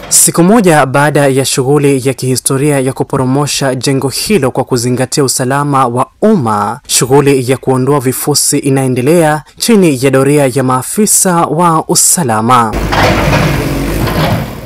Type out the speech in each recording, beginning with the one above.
Siku moja baada ya shughuli ya kihistoria ya kuporomosha jengo hilo kwa kuzingatia usalama wa umma, shughuli ya kuondoa vifusi inaendelea chini ya doria ya maafisa wa usalama.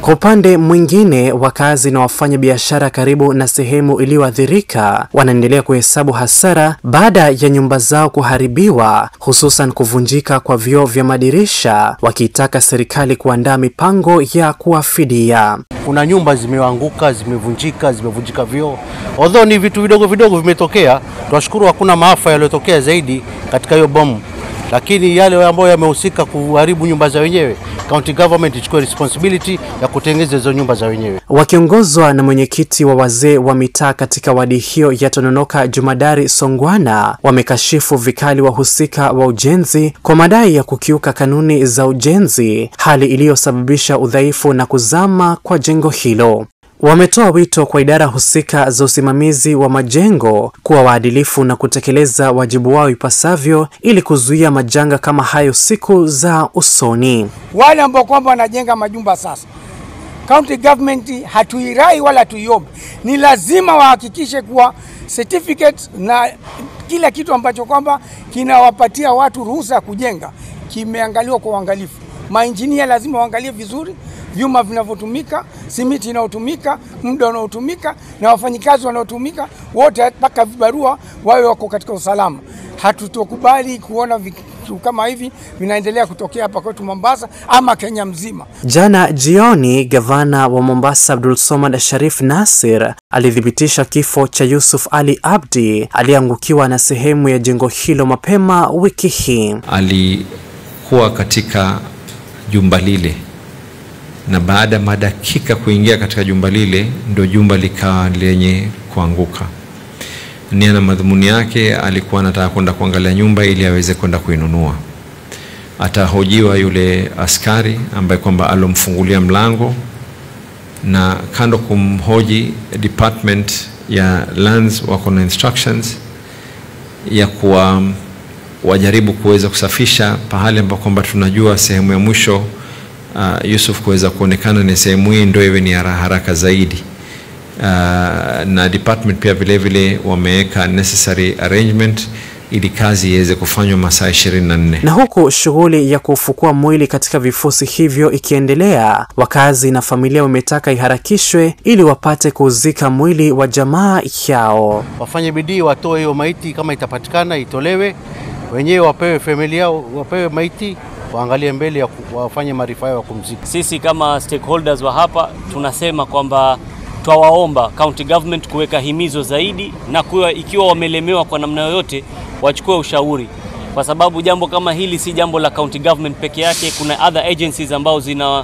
Kwa upande mwingine, wakazi na wafanya biashara karibu na sehemu iliyoathirika wanaendelea kuhesabu hasara baada ya nyumba zao kuharibiwa, hususan kuvunjika kwa vioo vya madirisha, wakiitaka serikali kuandaa mipango ya kuwafidia. Kuna nyumba zimeanguka, zimevunjika vioo. Although ni vitu vidogo vimetokea, tunashukuru hakuna maafa yaliyotokea zaidi katika hiyo bomu. Lakini yale ambayo yamehusika kuharibu nyumba za wenyewe, county government ichukue responsibility ya kutengeneza hizo nyumba za wenyewe. Wakiongozwa na mwenyekiti wa wazee wa mitaa katika wadi hiyo ya Tononoka, Jumadari Songwana, wamekashifu vikali wahusika wa ujenzi kwa madai ya kukiuka kanuni za ujenzi, hali iliyosababisha udhaifu na kuzama kwa jengo hilo. Wametoa wito kwa idara husika za usimamizi wa majengo kuwa waadilifu na kutekeleza wajibu wao ipasavyo ili kuzuia majanga kama hayo siku za usoni. Wale ambao kwamba wanajenga majumba sasa, county government hatuirai wala hatuiombi, ni lazima wahakikishe kuwa certificate na kila kitu ambacho kwamba kinawapatia watu ruhusa ya kujenga kimeangaliwa kwa uangalifu. Maengineer lazima waangalie vizuri vyuma vinavyotumika, simiti inayotumika, muda unaotumika na wafanyikazi wanaotumika, wote mpaka vibarua wawe wako katika usalama. Hatutokubali kuona vitu kama hivi vinaendelea kutokea hapa kwetu Mombasa ama Kenya mzima. Jana jioni, gavana wa Mombasa Abdulswamad Sharif Nassir alithibitisha kifo cha Yusuf Ali Abdi aliangukiwa na sehemu ya jengo hilo mapema wiki hii. Alikuwa katika jumba lile, na baada ya madakika kuingia katika jumba lile ndio jumba likawa lenye kuanguka. Nia na madhumuni yake alikuwa anataka kwenda kuangalia nyumba ili aweze kwenda kuinunua. Atahojiwa yule askari ambaye kwamba alomfungulia mlango, na kando kumhoji department ya lands wako na instructions ya kuwa wajaribu kuweza kusafisha pahali ambapo kwamba tunajua sehemu ya mwisho Yusuf kuweza kuonekana ni sehemu hii ndio iwe ni haraka zaidi. Na department pia vile wameweka necessary arrangement ili kazi iweze kufanywa masaa 24. Na huku shughuli ya kufukua mwili katika vifusi hivyo ikiendelea, wakazi na familia wametaka iharakishwe ili wapate kuzika mwili wa jamaa yao. Wafanye bidii watoe hiyo maiti, kama itapatikana itolewe, wenyewe wapewe familia yao, wapewe maiti, waangalie mbele ya wafanye maarifa yao kumzika. Sisi kama stakeholders wa hapa tunasema kwamba twawaomba county government kuweka himizo zaidi, na ikiwa wamelemewa kwa namna yoyote wachukue ushauri, kwa sababu jambo kama hili si jambo la county government peke yake. Kuna other agencies ambao zina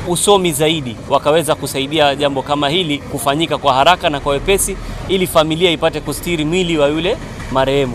usomi zaidi wakaweza kusaidia jambo kama hili kufanyika kwa haraka na kwa wepesi ili familia ipate kustiri mwili wa yule marehemu.